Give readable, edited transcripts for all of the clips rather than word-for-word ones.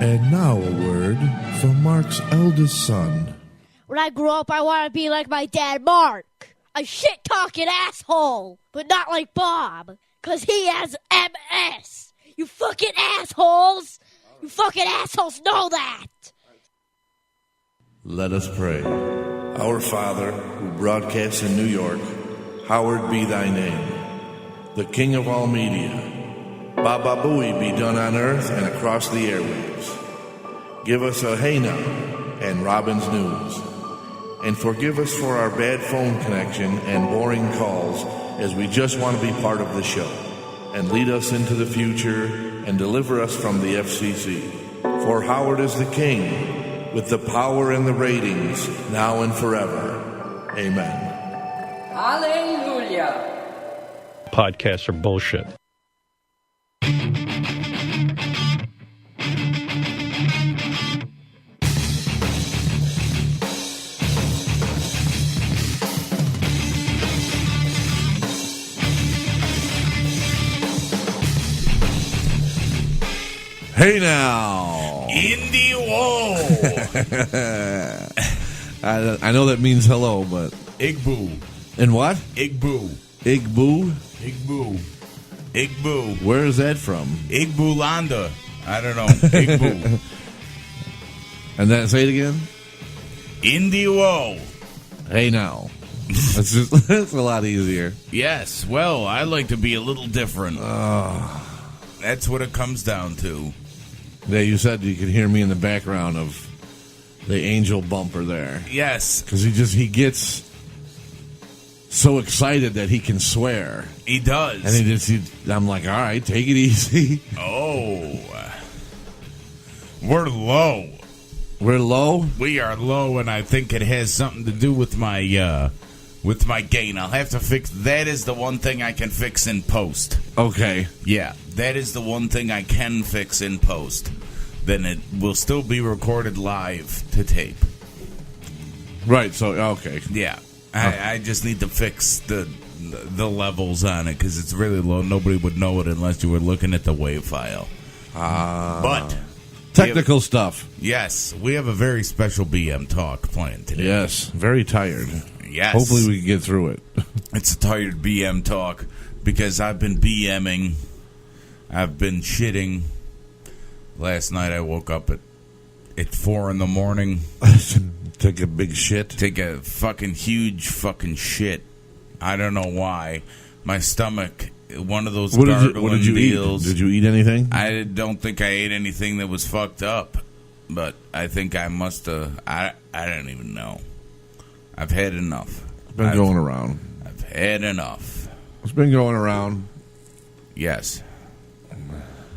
And now a word from Mark's eldest son. When I grow up, I want to be like my dad, Mark. A shit-talking asshole, but not like Bob, because he has MS. You fucking assholes! You fucking assholes know that! Let us pray. Our Father, who broadcasts in New York, hallowed be thy name. The King of all media. Baba Booey be done on earth and across the airwaves. Give us a hey now and Robin's News. And forgive us for our bad phone connection and boring calls, as we just want to be part of the show. And lead us into the future and deliver us from the FCC. For Howard is the king, with the power and the ratings, now and forever. Amen. Hallelujah. Podcasts are bullshit. Hey now! Indy whoa! I know that means hello, but... Igboo. And what? Igboo. Igboo? Igboo. Igboo. Where is that from? Igboolanda. I don't know. Igboo. And then say it again? Indy whoa. Hey now. That's a lot easier. Yes, well, I like to be a little different. That's what it comes down to. Yeah, you said you could hear me in the background of the angel bumper there. Yes. Because he gets so excited that he can swear. He does. And I'm like, all right, take it easy. Oh. We're low. We're low? We are low, and I think it has something to do with my gain. I'll have to fix. That is the one thing I can fix in post. Okay. Yeah, that is the one thing I can fix in post. Then it will still be recorded live to tape. Right, so, okay. Yeah. I just need to fix the levels on it, because it's really low. Nobody would know it unless you were looking at the WAV file. But... technical stuff. Yes, we have a very special BM talk planned today. Yes, very tired. Yes. Hopefully we can get through it. It's a tired BM talk because I've been BMing. I've been shitting. Last night I woke up at 4 in the morning. Take a big shit. Take a fucking huge fucking shit. I don't know why. My stomach, one of those gargling what did you deals. eat? Did you eat anything? I don't think I ate anything that was fucked up. But I think I must have. I don't even know. I've had enough. It's been going around. I've had enough. It's been going around. Yes.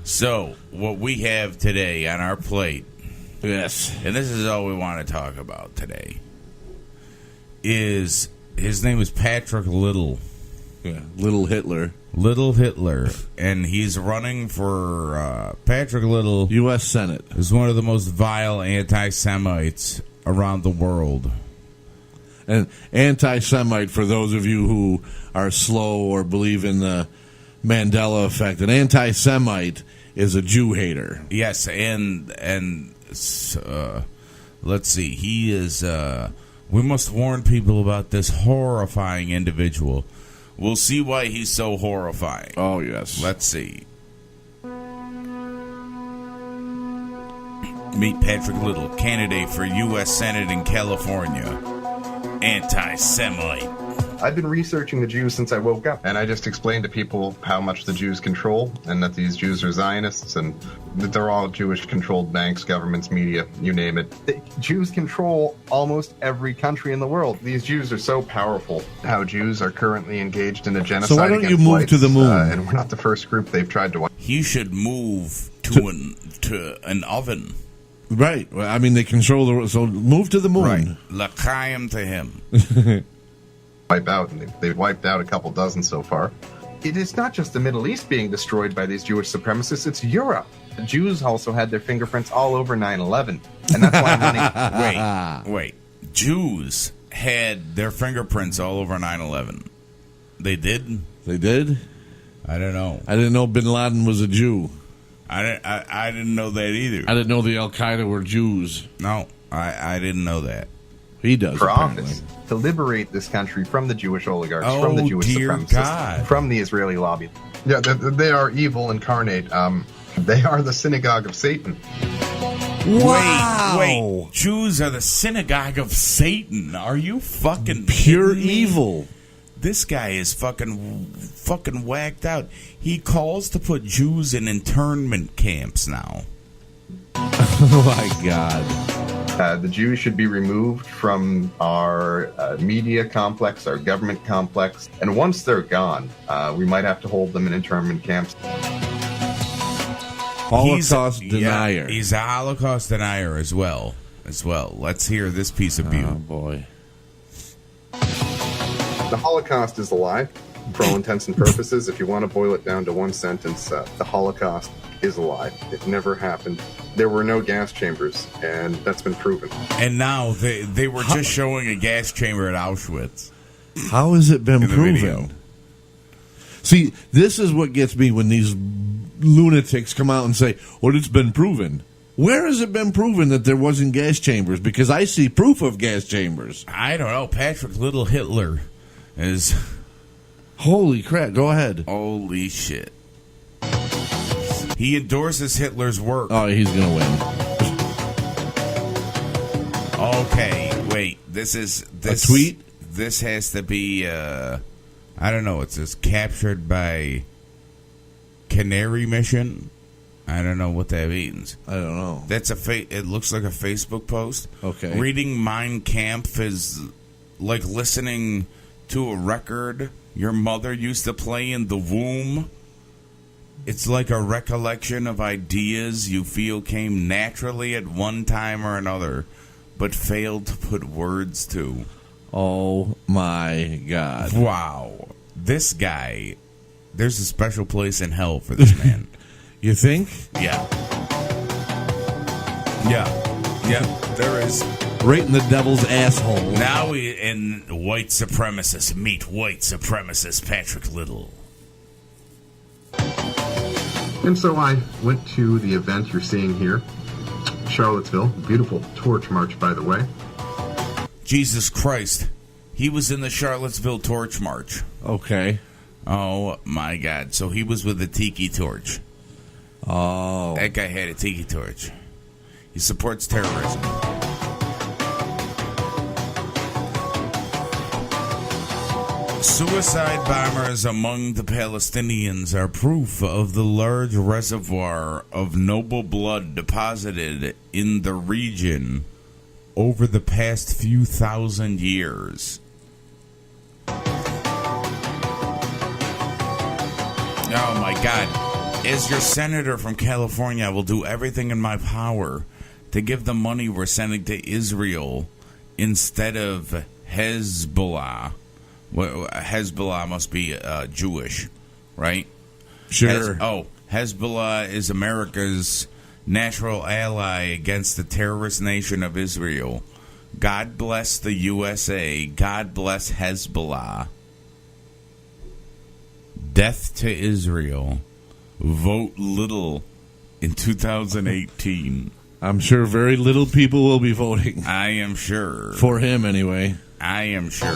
So, what we have today on our plate, yes, and this is all we want to talk about today, is his name is Patrick Little. Yeah, Little Hitler. Little Hitler. And he's running for Patrick Little. U.S. Senate. Is one of the most vile anti-Semites around the world. And anti-Semite, for those of you who are slow or believe in the Mandela effect, an anti-Semite is a Jew hater. Yes, and let's see, he is, we must warn people about this horrifying individual. We'll see why he's so horrifying. Oh, yes. Let's see. Meet Patrick Little, candidate for U.S. Senate in California. Anti-Semite. I've been researching the Jews since I woke up, and I just explained to people how much the Jews control, and that these Jews are Zionists, and that they're all Jewish-controlled banks, governments, media, you name it. The Jews control almost every country in the world. These Jews are so powerful. How Jews are currently engaged in a genocide. So why don't you against move whites, to the moon? And we're not the first group they've tried to. He should move to an oven. Right. Well, I mean, they control the... So move to the moon. Right. L'chaim to him. Wipe out, and they've wiped out a couple dozen so far. It is not just the Middle East being destroyed by these Jewish supremacists, it's Europe. The Jews also had their fingerprints all over 9/11, and that's why I'm running. Wait. Jews had their fingerprints all over 9/11. They did? They did? I don't know. I didn't know Bin Laden was a Jew. I didn't know that either. I didn't know the Al Qaeda were Jews. No, I didn't know that. He does, for apparently. office to liberate this country from the Jewish oligarchs, Oh, from the Jewish dear supremacists, God. from the Israeli lobby. Yeah, they are evil incarnate. They are the synagogue of Satan. Wow. Wait. Jews are the synagogue of Satan. Are you fucking Pure kidding me? evil. This guy is fucking whacked out. He calls to put Jews in internment camps now. Oh, my God. The Jews should be removed from our media complex, our government complex, and once they're gone, we might have to hold them in internment camps. Holocaust denier. Yeah, he's a Holocaust denier as well. Let's hear this piece of Oh, butte. boy. The Holocaust is a lie, for all intents and purposes. If you want to boil it down to one sentence, the Holocaust is a lie. It never happened. There were no gas chambers, and that's been proven. And now they were just showing a gas chamber at Auschwitz. How has it been In the proven? video. See, this is what gets me when these lunatics come out and say, well, it's been proven. Where has it been proven that there wasn't gas chambers? Because I see proof of gas chambers. I don't know. Patrick Little Hitler is... Holy crap. Go ahead. Holy shit. He endorses Hitler's work. Oh, he's going to win. Okay, wait. This A tweet? This has to be, I don't know. It says captured by Canary Mission. I don't know what that means. I don't know. That's it looks like a Facebook post. Okay. Reading Mein Kampf is like listening to a record your mother used to play in the womb. It's like a recollection of ideas you feel came naturally at one time or another, but failed to put words to. Oh, my God. Wow. This guy, there's a special place in hell for this man. You think? Yeah, there is. Right in the devil's asshole. Now in white supremacist, meet white supremacist Patrick Little. And so I went to the event you're seeing here, Charlottesville. Beautiful torch march, by the way. Jesus Christ. He was in the Charlottesville Torch March. Okay. Oh, my God. So he was with the Tiki Torch. Oh. That guy had a Tiki Torch. He supports terrorism. Suicide bombers among the Palestinians are proof of the large reservoir of noble blood deposited in the region over the past few thousand years. Oh, my God. As your senator from California, I will do everything in my power to give the money we're sending to Israel instead of Hezbollah. Well, Hezbollah must be Jewish, right? Sure. Hezbollah is America's natural ally against the terrorist nation of Israel. God bless the USA. God bless Hezbollah. Death to Israel. Vote little in 2018. I'm sure very little people will be voting. I am sure. For him, anyway. I am sure.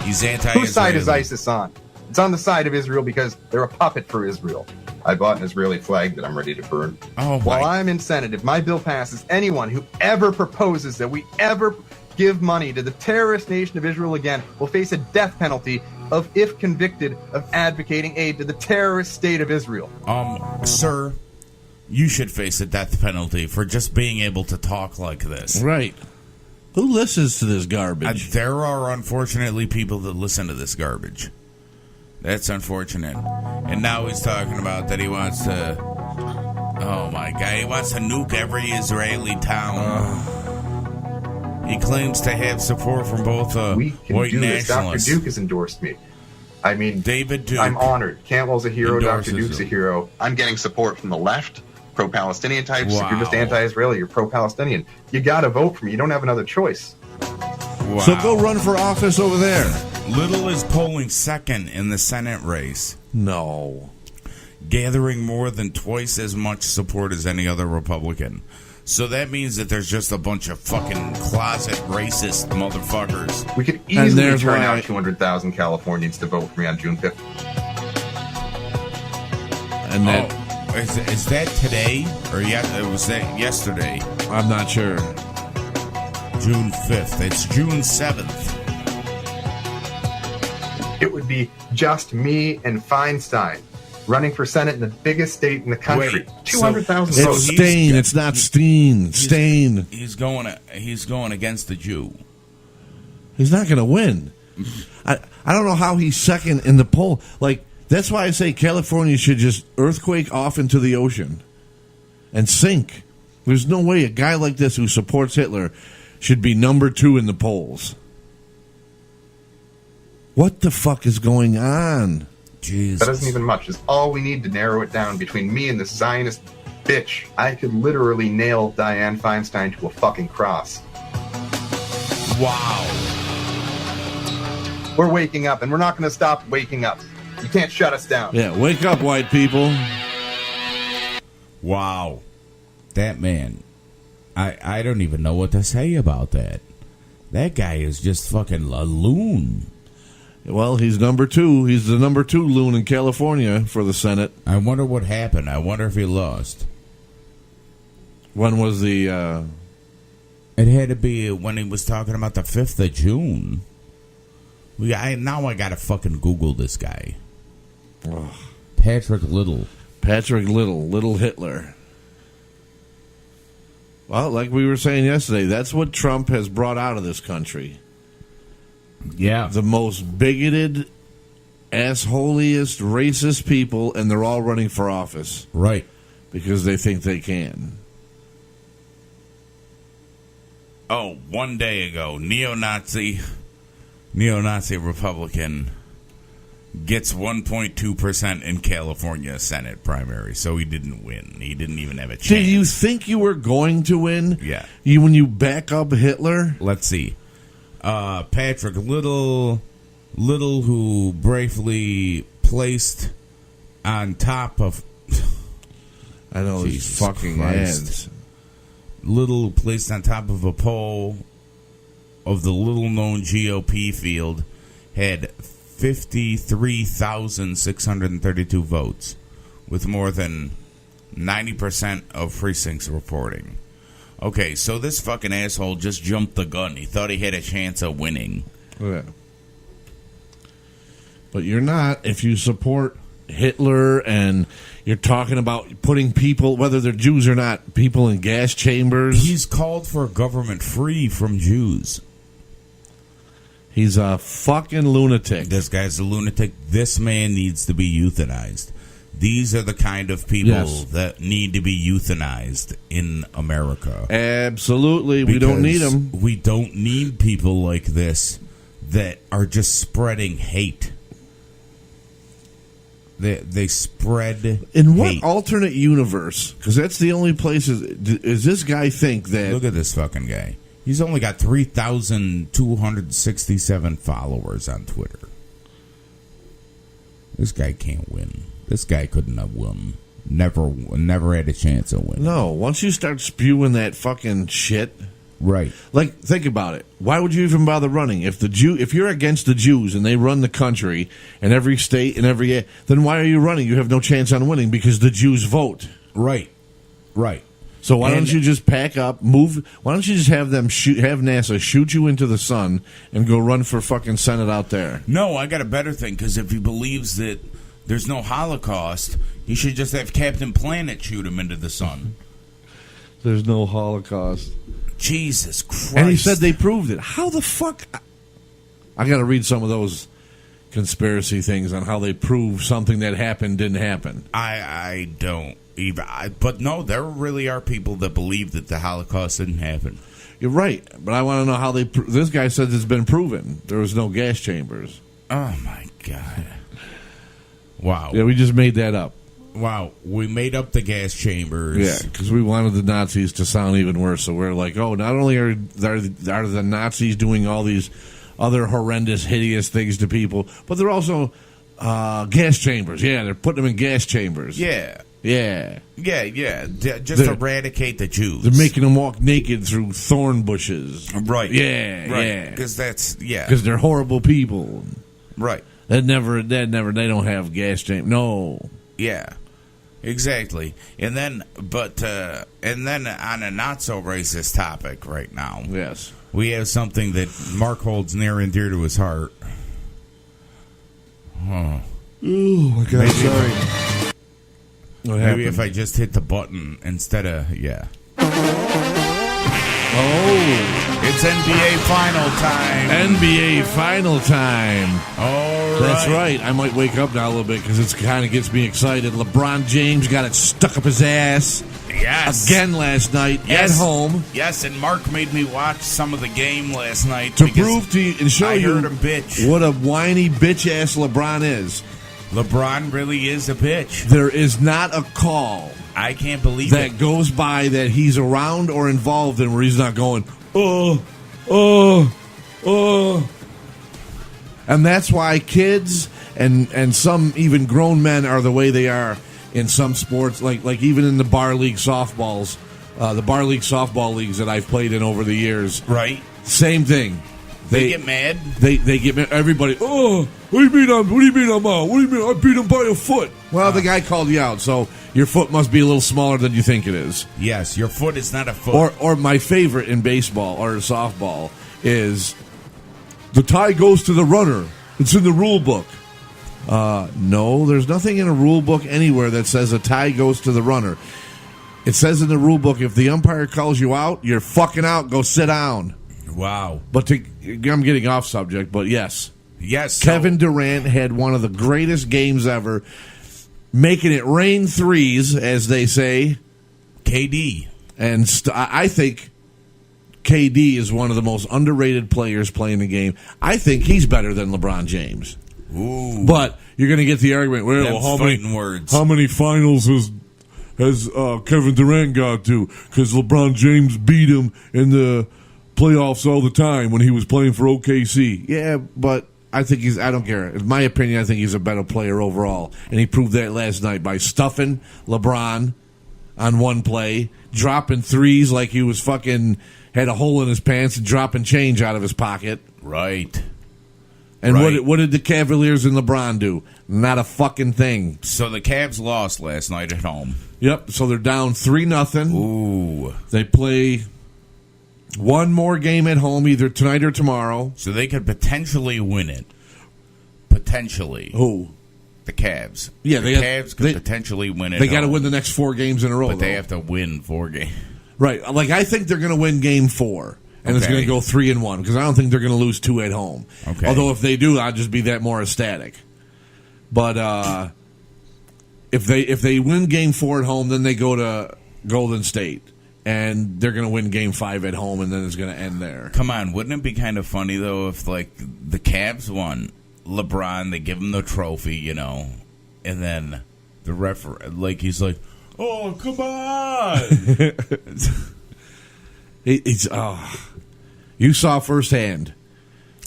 He's anti-Israeli. Whose side is ISIS on? It's on the side of Israel because they're a puppet for Israel. I bought an Israeli flag that I'm ready to burn. Oh, my. While I'm in Senate, if my bill passes, anyone who ever proposes that we ever give money to the terrorist nation of Israel again will face a death penalty of, if convicted, of advocating aid to the terrorist state of Israel. Sir, you should face a death penalty for just being able to talk like this. Right. Who listens to this garbage? There are unfortunately people that listen to this garbage. That's unfortunate. And now he's talking about that he wants to... Oh, my God. He wants to nuke every Israeli town. He claims to have support from both We can white do this. Dr. nationalists. Duke has endorsed me. I mean, David Duke. I'm honored. Cantwell's a hero. endorses Dr. Duke's a him. hero. I'm getting support from the left, pro-Palestinian types. If you're just Wow. anti-Israeli, you're pro-Palestinian. You got to vote for me. You don't have another choice. Wow. So go run for office over there. Little is polling second in the Senate race, No. gathering more than twice as much support as any other Republican. So that means that there's just a bunch of fucking closet racist motherfuckers. We could easily there's turn why- out 200,000 Californians to vote for me on June 5th. And that, Oh, is that today? Or was that yesterday? I'm not sure. June 5th. It's June 7th. It would be just me and Feinstein running for Senate in the biggest state in the country. Wait, 200,000 so votes. It's Stain. It's not Steen. Stain. He's going against the Jew. He's not going to win. I don't know how he's second in the poll. Like, that's why I say California should just earthquake off into the ocean and sink. There's no way a guy like this who supports Hitler should be number 2 in the polls. What the fuck is going on? Jesus. That isn't even much. It's all we need to narrow it down between me and this Zionist bitch. I could literally nail Dianne Feinstein to a fucking cross. Wow. We're waking up, and we're not going to stop waking up. You can't shut us down. Yeah, wake up, white people. Wow. That man. I don't even know what to say about that. That guy is just fucking a loon. Well, he's number 2. He's the number 2 loon in California for the Senate. I wonder what happened. I wonder if he lost. When was the... It had to be when he was talking about the 5th of June. Now I gotta fucking Google this guy. Patrick Little. Patrick Little. Little Hitler. Well, like we were saying yesterday, that's what Trump has brought out of this country. Yeah. The most bigoted, assholiest, racist people, and they're all running for office Right. because they think they can. Oh, one day ago, neo-Nazi Republican gets 1.2% in California Senate primary, so he didn't win. He didn't even have a chance. Did you think you were going to win? Yeah. When you back up Hitler? Let's see. Patrick Little, who bravely placed on top of... I know these Jesus fucking Christ. ads. Little placed on top of a poll of the little-known GOP field had 53,632 votes, with more than 90% of precincts reporting. Okay, so this fucking asshole just jumped the gun. He thought he had a chance of winning. Yeah. But you're not if you support Hitler and you're talking about putting people, whether they're Jews or not, people in gas chambers. He's called for a government free from Jews. He's a fucking lunatic. This guy's a lunatic. This man needs to be euthanized. These are the kind of people Yes. that need to be euthanized in America. Absolutely. We don't need Because them. We don't need people like this that are just spreading hate. They spread In what hate. alternate universe? Because that's the only place. Is this guy think that... Look at this fucking guy. He's only got 3,267 followers on Twitter. This guy can't win. This guy couldn't have won. Never had a chance of winning. No, once you start spewing that fucking shit... Right. Like, think about it. Why would you even bother running? If you're against the Jews and they run the country and every state and every... Then why are you running? You have no chance on winning because the Jews vote. Right. Right. So why don't you just pack up, move... Why don't you just have NASA shoot you into the sun and go run for fucking Senate out there? No, I got a better thing, because if he believes that there's no Holocaust, he should just have Captain Planet shoot him into the sun. There's no Holocaust. Jesus Christ. And he said they proved it. How the fuck... I got to read some of those conspiracy things on how they prove something that happened didn't happen. I don't even... but no, there really are people that believe that the Holocaust didn't happen. You're right, but I want to know how they... This guy says it's been proven. There was no gas chambers. Oh, my God. Wow. Yeah, we just made that up. Wow. We made up the gas chambers. Yeah, because we wanted the Nazis to sound even worse. So we're like, oh, not only are the Nazis doing all these other horrendous, hideous things to people. But they're also gas chambers. Yeah, they're putting them in gas chambers. Yeah. Yeah. Just eradicate the Jews. They're making them walk naked through thorn bushes. Right. Yeah, right. yeah. Because Because they're horrible people. Right. They don't have gas chambers. No. Yeah. Exactly. And then on a not so racist topic right now. Yes. We have something that Mark holds near and dear to his heart. Oh my God! Sorry. What happened? Maybe if I just hit the button instead of Oh, it's NBA final time. NBA final time. All right. That's right. I might wake up now a little bit because it kind of gets me excited. LeBron James got it stuck up his ass. Yes. Again last night at home. Yes, and Mark made me watch some of the game last night to prove to you and show I you heard him bitch. What a whiny bitch ass LeBron is. LeBron really is a bitch. There is not a call I can't believe that goes by that he's around or involved in where he's not going, and that's why kids and some even grown men are the way they are in some sports, like even in the bar league softballs, the bar league softball leagues that I've played in over the years. Right. Same thing. They get mad. They get mad. Everybody. Oh, what do you mean I'm out? What do you mean I beat him by a foot? Well, the guy called you out, so your foot must be a little smaller than you think it is. Yes, your foot is not a foot. Or my favorite in baseball or softball is the tie goes to the runner. It's in the rule book. No, there's nothing in a rule book anywhere that says a tie goes to the runner. It says in the rule book if the umpire calls you out, you're fucking out. Go sit down. Wow. But I'm getting off subject, but yes. Yes. Kevin Durant had one of the greatest games ever, making it rain threes, as they say. KD. And I think KD is one of the most underrated players playing the game. I think he's better than LeBron James. Ooh. But you're going to get the argument, well, how many finals has Kevin Durant got to? Because LeBron James beat him in the playoffs all the time when he was playing for OKC. Yeah, but I don't care. In my opinion, I think he's a better player overall. And he proved that last night by stuffing LeBron on one play, dropping threes like he was fucking had a hole in his pants and dropping change out of his pocket. Right. And what did the Cavaliers and LeBron do? Not a fucking thing. So the Cavs lost last night at home. Yep, so they're down 3-0. Ooh. They play one more game at home, either tonight or tomorrow. So they could potentially win it. Potentially. Who? The Cavs. Yeah, the Cavs could potentially win it. They got to win the next 4 games in a row. But they have to win 4 games. Right. Like, I think they're going to win game 4. And it's going to go 3-1 because I don't think they're going to lose 2 at home. Okay. Although if they do, I'll just be that more ecstatic. But if they win game 4 at home, then they go to Golden State. And they're going to win game 5 at home, and then it's going to end there. Come on, wouldn't it be kind of funny, though, if, like, the Cavs won, LeBron, they give him the trophy, and then the referee, like, he's like, oh, come on! You saw firsthand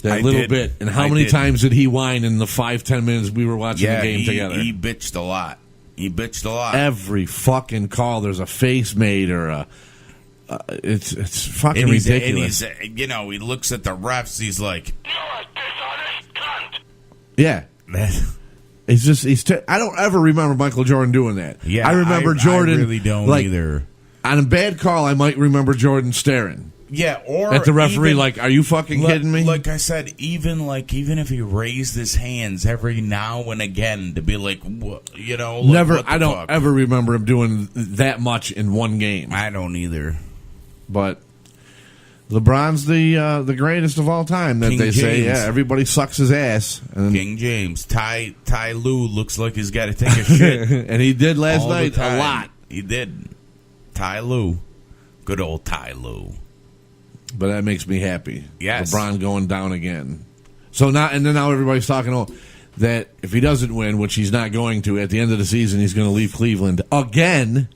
that little bit. And how many times did he whine in the 5-10 minutes we were watching the game together? He bitched a lot. Every fucking call, there's a face made or a... it's fucking ridiculous. And he looks at the refs, he's like... You're a dishonest cunt! Yeah. I don't ever remember Michael Jordan doing that. Yeah, I remember Jordan... I really don't either. On a bad call, I might remember Jordan staring. Yeah, or at the referee, are you fucking kidding me? Like I said, even if he raised his hands every now and again to be like, never. I don't ever remember him doing that much in one game. I don't either. But LeBron's the greatest of all time. That King they James. say, yeah, everybody sucks his ass. And King James, Ty Lue looks like he's got to take a shit, and he did last night a lot. He did. Ty Lue, good old Ty Lue. But that makes me happy. Yes. LeBron going down again. So now everybody's talking that if he doesn't win, which he's not going to, at the end of the season he's going to leave Cleveland again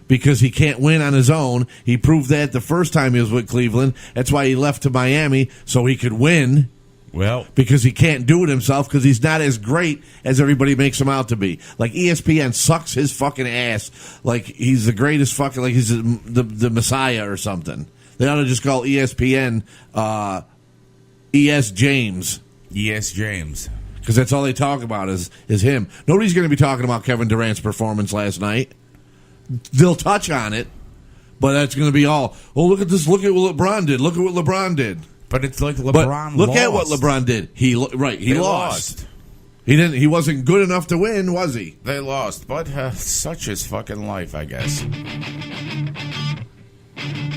because he can't win on his own. He proved that the first time he was with Cleveland. That's why he left to Miami, so he could win Well, because he can't do it himself because he's not as great as everybody makes him out to be. Like ESPN sucks his fucking ass. Like he's the greatest fucking, like he's the Messiah or something. They ought to just call ESPN ES James. ES James. Because that's all they talk about is him. Nobody's going to be talking about Kevin Durant's performance last night. They'll touch on it, but that's going to be all. Oh, look at this! Look at what LeBron did! Look at what LeBron did! But it's like LeBron. But look lost. at what LeBron did. He lost. He didn't. He wasn't good enough to win, was he? They lost, but such is fucking life, I guess.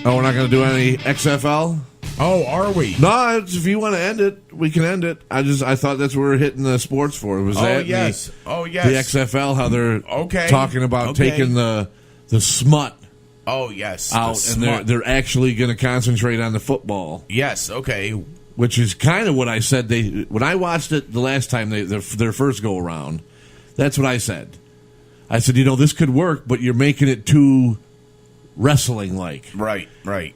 Oh, we're not going to do any XFL. Oh, are we? No, if you want to end it, we can end it. I thought that's what we were hitting the sports for. Was that yes. The XFL? How they're talking about taking the smut. Oh yes, out, and they're actually going to concentrate on the football. Yes, okay. Which is kind of what I said. When I watched it the last time their first go around, that's what I said. I said, this could work, but you're making it too wrestling like. Right.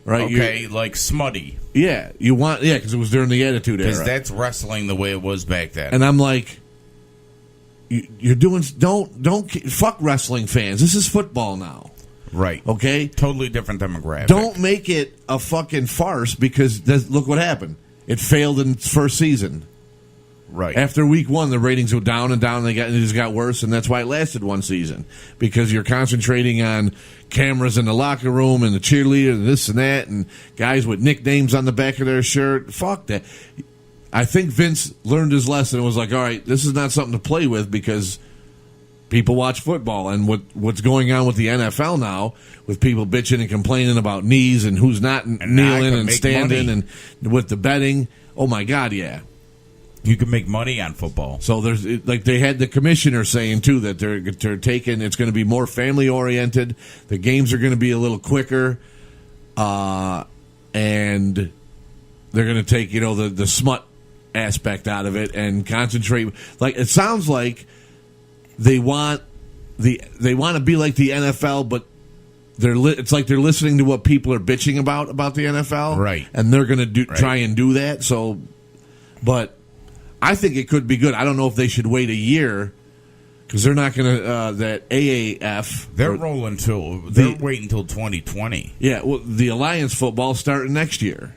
Okay, like smutty. Yeah, because it was during the Attitude Era. Because that's wrestling the way it was back then. And I'm like, you're doing don't fuck wrestling fans. This is football now. Right. Okay? Totally different demographic. Don't make it a fucking farce because look what happened. It failed in its first season. Right. After week 1, the ratings go down and down, and it just got worse, and that's why it lasted one season. Because you're concentrating on cameras in the locker room and the cheerleader and this and that, and guys with nicknames on the back of their shirt. Fuck that. I think Vince learned his lesson and was like, all right, this is not something to play with because people watch football. And what's going on with the NFL now, with people bitching and complaining about knees and who's not kneeling and standing money. And with the betting. Oh, my God, yeah. You can make money on football. So there's they had the commissioner saying too that they're taking, it's going to be more family oriented. The games are going to be a little quicker, and they're going to take the smut aspect out of it and concentrate. Like it sounds like they want to be like the NFL, but it's like they're listening to what people are bitching about the NFL, right? And they're going to try and do that. So, but. I think it could be good. I don't know if they should wait a year because they're not going to that AAF. They're waiting until 2020. Yeah, well, the Alliance football starting next year.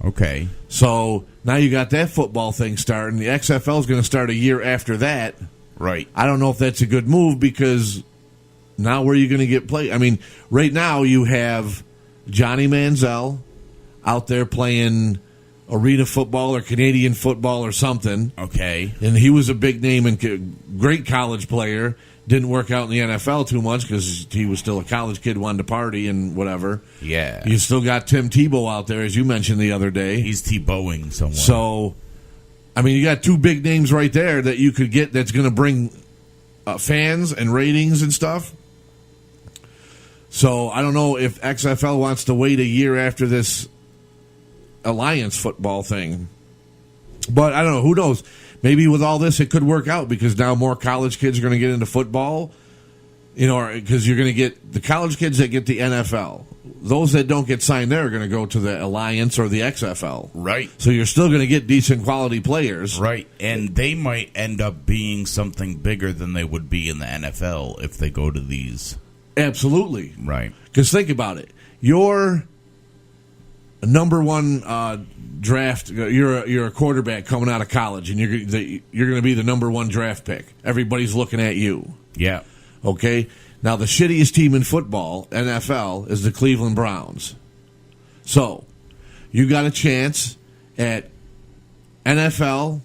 Okay. So now you got that football thing starting. The XFL is going to start a year after that. Right. I don't know if that's a good move because now where are you going to get played? I mean, right now you have Johnny Manziel out there playing arena football or Canadian football or something. Okay. And he was a big name and great college player. Didn't work out in the NFL too much because he was still a college kid, wanted to party and whatever. Yeah. You still got Tim Tebow out there, as you mentioned the other day. He's Tebowing somewhere. So, I mean, you got two big names right there that you could get that's going to bring fans and ratings and stuff. So, I don't know if XFL wants to wait a year after this Alliance football thing. But I don't know. Who knows? Maybe with all this, it could work out because now more college kids are going to get into football. Because you're going to get the college kids that get the NFL. Those that don't get signed there are going to go to the Alliance or the XFL. Right. So you're still going to get decent quality players. Right. And they might end up being something bigger than they would be in the NFL if they go to these. Absolutely. Right. Because think about it. You're a number one draft. You're a quarterback coming out of college, and you're going to be the number one draft pick. Everybody's looking at you. Yeah. Okay. Now the shittiest team in football, NFL, is the Cleveland Browns. So you got a chance at NFL,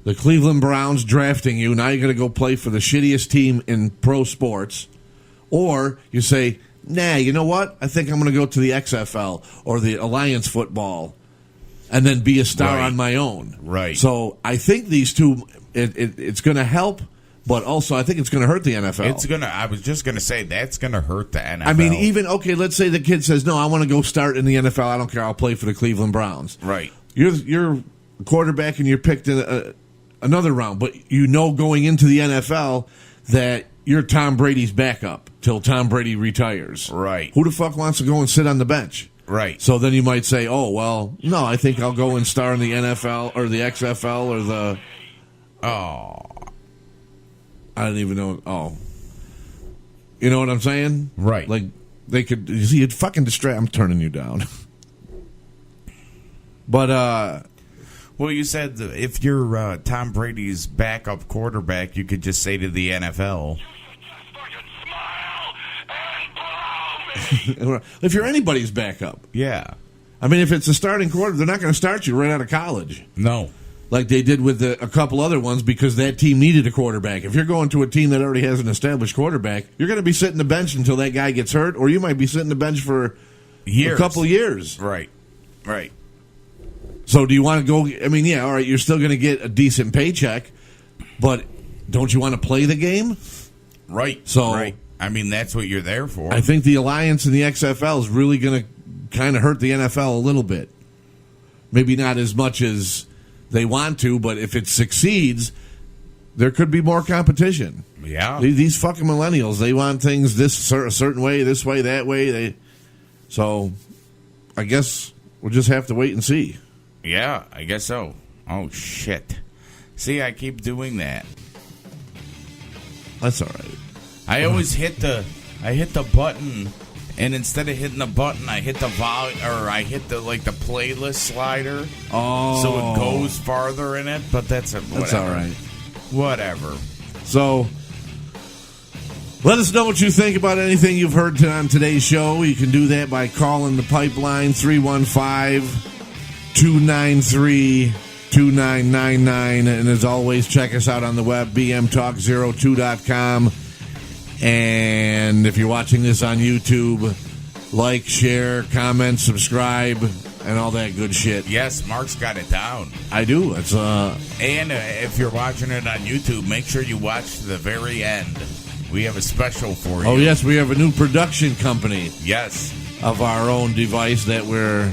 the Cleveland Browns drafting you. Now you're going to go play for the shittiest team in pro sports, or you say, nah, you know what? I think I'm going to go to the XFL or the Alliance football and then be a star on my own. Right. So I think these two, it's going to help, but also I think it's going to hurt the NFL. I was just going to say, that's going to hurt the NFL. I mean, let's say the kid says, no, I want to go start in the NFL. I don't care. I'll play for the Cleveland Browns. Right. You're a quarterback and you're picked in another round, but going into the NFL that you're Tom Brady's backup till Tom Brady retires. Right. Who the fuck wants to go and sit on the bench? Right. So then you might say, oh, well, no, I think I'll go and star in the NFL or the XFL or the... Oh. I don't even know. Oh. You know what I'm saying? Right. Like, they could... You see, it fucking distract... I'm turning you down. But, Well, you said that if you're Tom Brady's backup quarterback, you could just say to the NFL... if you're anybody's backup. Yeah. I mean, if it's a starting quarter, they're not going to start you right out of college. No. Like they did with a couple other ones because that team needed a quarterback. If you're going to a team that already has an established quarterback, you're going to be sitting the bench until that guy gets hurt, or you might be sitting the bench for Years. a couple years. Right. Right. So do you want to go? I mean, yeah, all right, you're still going to get a decent paycheck, but don't you want to play the game? Right. So right. I mean, that's what you're there for. I think the alliance in the XFL is really going to kind of hurt the NFL a little bit. Maybe not as much as they want to, but if it succeeds, there could be more competition. Yeah. These fucking millennials, they want things this a certain way, this way, that way. So I guess we'll just have to wait and see. Yeah, I guess so. Oh, shit. See, I keep doing that. That's all right. I always hit the button, and instead of hitting the button, I hit the I hit the playlist slider. Oh, so it goes farther in it. But that's all right. Whatever. So let us know what you think about anything you've heard on today's show. You can do that by calling the pipeline 315-293-2999, and as always, check us out on the web bmtalk02.com. And if you're watching this on YouTube, like, share, comment, subscribe, and all that good shit. Yes, Mark's got it down. I do. It's And if you're watching it on YouTube, make sure you watch to the very end. We have a special for you. Oh, yes, we have a new production company. Yes. Of our own device that we're,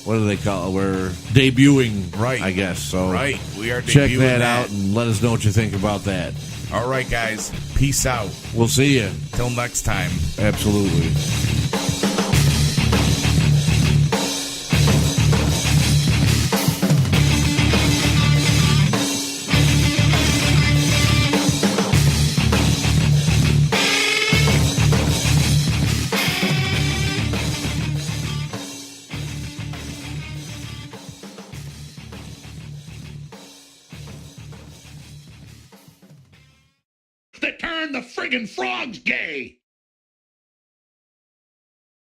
what do they call it? We're debuting, right? I guess. So right, we are debuting check that out and let us know what you think about that. All right, guys. Peace out. We'll see you. Till next time. Absolutely. That turn the friggin' frogs gay.